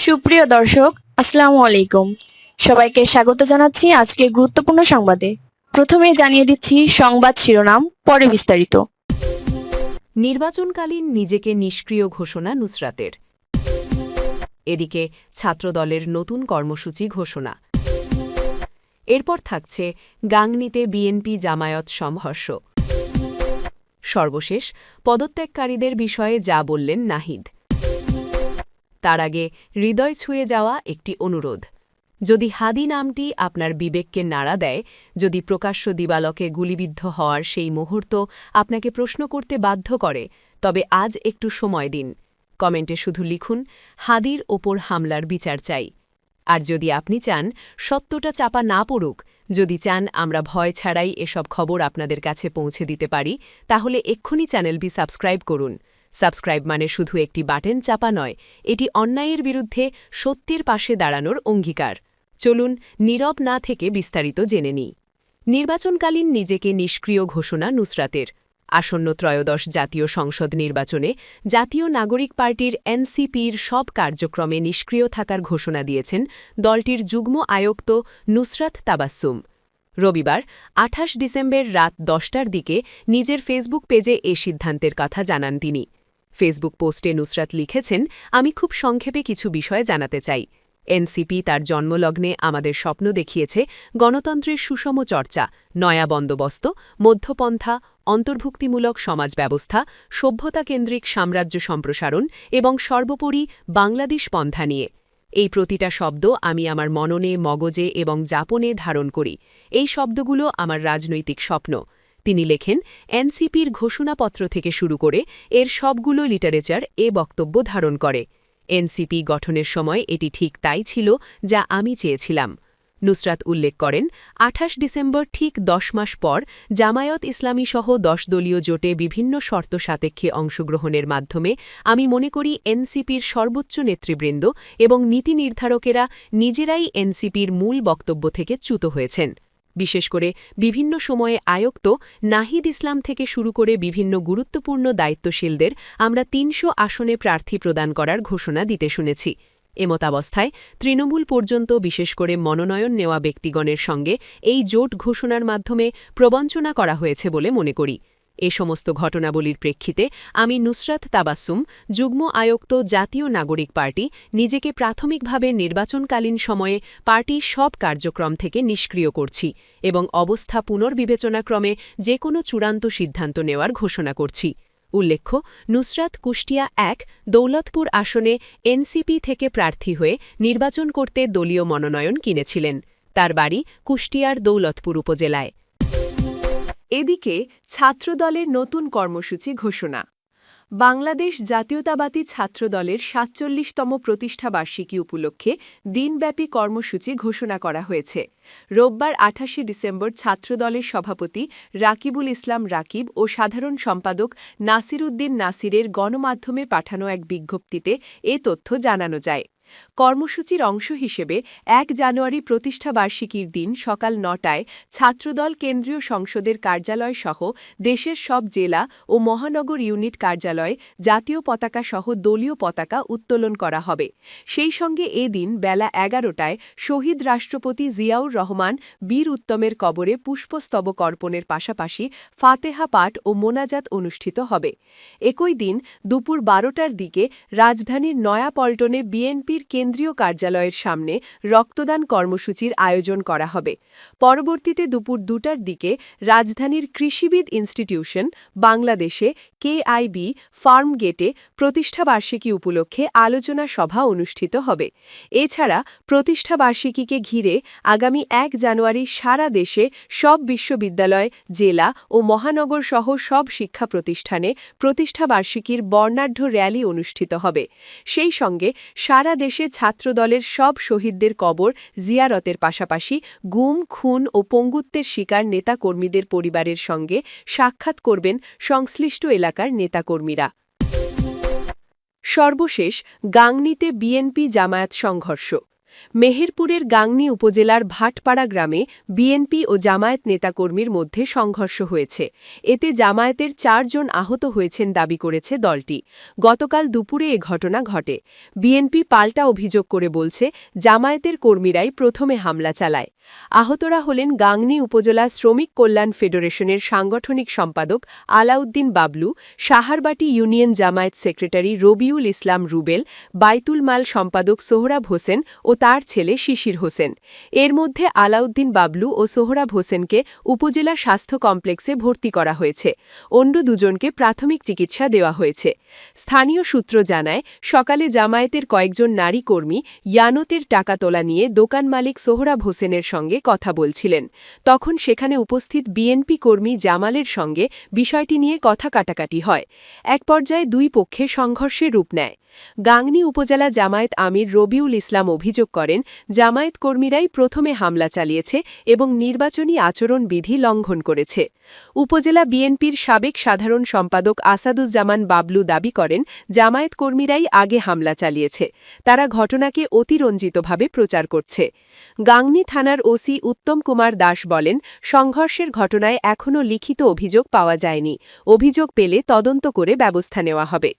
সুপ্রিয় দর্শক, আসসালামু আলাইকুম। সবাইকে স্বাগত জানাচ্ছি আজকে গুরুত্বপূর্ণ সংবাদে। প্রথমেই জানিয়ে দিচ্ছি সংবাদ শিরোনাম, পরে বিস্তারিত। নির্বাচনকালীন নিজেকে নিষ্ক্রিয় ঘোষণা নুসরাতের। এদিকে ছাত্রদলের নতুন কর্মসূচি ঘোষণা। এরপর থাকছে গাংনীতে বিএনপি জামায়াত সংঘর্ষ। সর্বশেষ পদত্যাগকারীদের বিষয়ে যা বললেন নাহিদ। তার আগে হৃদয় ছুঁয়ে যাওয়া একটি অনুরোধ। যদি হাদি নামটি আপনার বিবেককে নাড়া দেয়, যদি প্রকাশ্য দিবালকে গুলিবিদ্ধ হওয়ার সেই মুহূর্ত আপনাকে প্রশ্ন করতে বাধ্য করে, তবে আজ একটু সময় দিন। কমেন্টে শুধু লিখুন, হাদির ওপর হামলার বিচার চাই। আর যদি আপনি চান সত্যটা চাপা না পড়ুক, যদি চান আমরা ভয় ছাড়াই এসব খবর আপনাদের কাছে পৌঁছে দিতে পারি, তাহলে এক্ষুনি চ্যানেলটি সাবস্ক্রাইব করুন। সাবস্ক্রাইব মানে শুধু একটি বাটন চাপা নয়, এটি অন্যায়ের বিরুদ্ধে সত্যের পাশে দাঁড়ানোর অঙ্গীকার। চলুন নীরব না থেকে বিস্তারিত জেনে নিই। নির্বাচনকালীন নিজেকে নিষ্ক্রিয় ঘোষণা নুসরাতের। আসন্ন ত্রয়োদশ জাতীয় সংসদ নির্বাচনে জাতীয় নাগরিক পার্টির এনসিপির সব কার্যক্রমে নিষ্ক্রিয় থাকার ঘোষণা দিয়েছেন দলটির যুগ্ম আয়ুক্ত নুসরাত তাবাসসুম। রবিবার ২৮ ডিসেম্বর রাত ১০টার দিকে নিজের ফেসবুক পেজে এ সিদ্ধান্তের কথা জানান তিনি। ফেসবুক পোস্টে নুসরাত লিখেছেন, আমি খুব সংক্ষেপে কিছু বিষয় জানাতে চাই। এনসিপি তার জন্মলগ্নে আমাদের স্বপ্ন দেখিয়েছে গণতন্ত্রের সুষম চর্চা, নয়া বন্দোবস্ত, মধ্যপন্থা, অন্তর্ভুক্তিমূলক সমাজ ব্যবস্থা, সভ্যতাকেন্দ্রিক সাম্রাজ্য সম্প্রসারণ এবং সর্বোপরি বাংলাদেশ পন্থা নিয়ে। এই প্রতিটা শব্দ আমি আমার মননে, মগজে এবং যাপনে ধারণ করি। এই শব্দগুলো আমার রাজনৈতিক স্বপ্ন। তিনি লেখেন, এনসিপির ঘোষণাপত্র থেকে শুরু করে এর সবগুলো লিটারেচার এ বক্তব্য ধারণ করে। এনসিপি গঠনের সময় এটি ঠিক তাই ছিল যা আমি চেয়েছিলাম। নুসরাত উল্লেখ করেন, ২৮ ডিসেম্বর ঠিক ১০ মাস পর জামায়াত ইসলামী সহ ১০ দলীয় জোটে বিভিন্ন শর্ত সাপেক্ষে অংশগ্রহণের মাধ্যমে আমি মনে করি এনসিপির সর্বোচ্চ নেতৃবৃন্দ এবং নীতি নির্ধারকেরা নিজেরাই এনসিপির মূল বক্তব্য থেকে চ্যুত হয়েছেন। বিশেষ করে বিভিন্ন সময়ে আয়ুক্ত নাহিদ ইসলাম থেকে শুরু করে বিভিন্ন গুরুত্বপূর্ণ দায়িত্বশীলদের আমরা ৩০০ আসনে প্রার্থী প্রদান করার ঘোষণা দিতে শুনেছি। এমতাবস্থায় তৃণমূল পর্যন্ত বিশেষ করে মনোনয়ন নেওয়া ব্যক্তিগণের সঙ্গে এই জোট ঘোষণার মাধ্যমে প্রবঞ্চনা করা হয়েছে বলে মনে করি। এ সমস্ত ঘটনাবলীর প্রেক্ষিতে আমি নুসরাত তাবাসসুম, যুগ্ম আয়ুক্ত, জাতীয় নাগরিক পার্টি, নিজেকে প্রাথমিকভাবে নির্বাচনকালীন সময়ে পার্টির সব কার্যক্রম থেকে নিষ্ক্রিয় করছি এবং অবস্থা পুনর্বিবেচনাক্রমে যে কোনো চূড়ান্ত সিদ্ধান্ত নেওয়ার ঘোষণা করছি। উল্লেখ্য, নুসরাত কুষ্টিয়া ১ দৌলতপুর আসনে এনসিপি থেকে প্রার্থী হয়ে নির্বাচন করতে দলীয় মনোনয়ন কিনেছিলেন। তার বাড়ি কুষ্টিয়ার দৌলতপুর উপজেলায়। এদিকে ছাত্রদলের নতুন কর্মসূচি ঘোষণা। বাংলাদেশ জাতীয়তাবাদী ছাত্রদলের ৪৭তম প্রতিষ্ঠাবার্ষিকী উপলক্ষে দিনব্যাপী কর্মসূচি ঘোষণা করা হয়েছে। রোববার ২৮ ডিসেম্বর ছাত্রদলের সভাপতি রাকিবুল ইসলাম রাকিব ও সাধারণ সম্পাদক নাসির উদ্দিন নাসিরের গণমাধ্যমে পাঠানো এক বিজ্ঞপ্তিতে এ তথ্য জানানো যায়। কর্মসূচির অংশ হিসেবে ১ জানুয়ারি প্রতিষ্ঠাবার্ষিকীর দিন সকাল ৯টায় ছাত্রদল কেন্দ্রীয় সংসদের কার্যালয়সহ দেশের সব জেলা ও মহানগর ইউনিট কার্যালয়ে জাতীয় পতাকাসহ দলীয় পতাকা উত্তোলন করা হবে। সেই সঙ্গে এ দিন বেলা ১১টায় শহীদ রাষ্ট্রপতি জিয়াউর রহমান বীর উত্তমের কবরে পুষ্পস্তবক অর্পণের পাশাপাশি ফাতেহা পাঠ ও মোনাজাত অনুষ্ঠিত হবে। একই দিন দুপুর ১২টার দিকে রাজধানীর নয়াপল্টনে বিএনপির কেন্দ্রীয় কার্যালয়ের সামনে রক্তদান কর্মসূচির আয়োজন করা হবে। পরবর্তীতে দুপুর ২টার দিকে রাজধানীর কৃষিবিদ ইনস্টিটিউশন, বাংলাদেশে কেআইবি ফার্ম গেটে প্রতিষ্ঠাবার্ষিকী উপলক্ষে আলোচনা সভা অনুষ্ঠিত হবে। এছাড়া প্রতিষ্ঠাবার্ষিকীকে ঘিরে আগামী ১ জানুয়ারি সারা দেশে সব বিশ্ববিদ্যালয়, জেলা ও মহানগর সহ সব শিক্ষা প্রতিষ্ঠানে প্রতিষ্ঠাবার্ষিকীর বর্ণাঢ্য র্যালি অনুষ্ঠিত হবে। সেই সঙ্গে সারা দেশে ছাত্রদলের সব শহীদদের কবর জিয়ারতের পাশাপাশি গুম, খুন ও পঙ্গুত্বের শিকার নেতাকর্মীদের পরিবারের সঙ্গে সাক্ষাৎ করবেন সংশ্লিষ্ট এলাকার নেতাকর্মীরা। সর্বশেষ গাংনীতে বিএনপি জামায়াত সংঘর্ষ। মেহেরপুরের গাংনী উপজেলার ভাটপাড়া গ্রামে বিএনপি ও জামায়াত নেতাকর্মীর মধ্যে সংঘর্ষ হয়েছে। এতে জামায়াতের ৪ জন আহত হয়েছেন দাবি করেছে দলটি। গতকাল দুপুরে এ ঘটনা ঘটে। বিএনপি পাল্টা অভিযোগ করে বলছে, জামায়াতের কর্মীরাই প্রথমে হামলা চালায়। আহতরা হলেন গাংনী উপজেলা শ্রমিক কল্যাণ ফেডারেশনের সাংগঠনিক সম্পাদক আলাউদ্দিন বাবলু, সাহারবাটি ইউনিয়ন জামায়াত সেক্রেটারি রবিউল ইসলাম রুবেল, বাইতুল মাল সম্পাদক সোহরাব হোসেন ও তার ছেলে শিশির হোসেন। এর মধ্যে আলাউদ্দিন বাবলু ও সোহরাব হোসেনকে উপজেলা স্বাস্থ্য কমপ্লেক্সে ভর্তি করা হয়েছে। অন্য দুজনকে প্রাথমিক চিকিৎসা দেওয়া হয়েছে। স্থানীয় সূত্র জানায়, সকালে জামায়াতের কয়েকজন নারী কর্মী ইয়ানতের টাকা তোলা নিয়ে দোকান মালিক সোহরাব হোসেনের সঙ্গে কথা বলছিলেন। তখন সেখানে উপস্থিত বিএনপি কর্মী জামালের সঙ্গে বিষয়টি নিয়ে কথা কাটাকাটি হয়। এক পর্যায়ে দুই পক্ষে সংঘর্ষের রূপ নেয়। গাংনী উপজেলা জামায়াত আমির রবিউল ইসলাম অভিযোগ করেন, জামায়াত কর্মীরাই প্রথমে হামলা চালিয়েছে এবং নির্বাচনী আচরণবিধি লঙ্ঘন করেছে। উপজেলা বিএনপির সাবেক সাধারণ সম্পাদক আসাদুজ্জামান বাবলু দাবি করেন, জামায়াত কর্মীরাই আগে হামলা চালিয়েছে। তারা ঘটনাকে অতিরঞ্জিতভাবে প্রচার করছে। গাংনী থানার ওসি উত্তম কুমার দাস বলেন, সংঘর্ষের ঘটনায় এখনও লিখিত অভিযোগ পাওয়া যায়নি। অভিযোগ পেলে তদন্ত করে ব্যবস্থা নেওয়া হবে।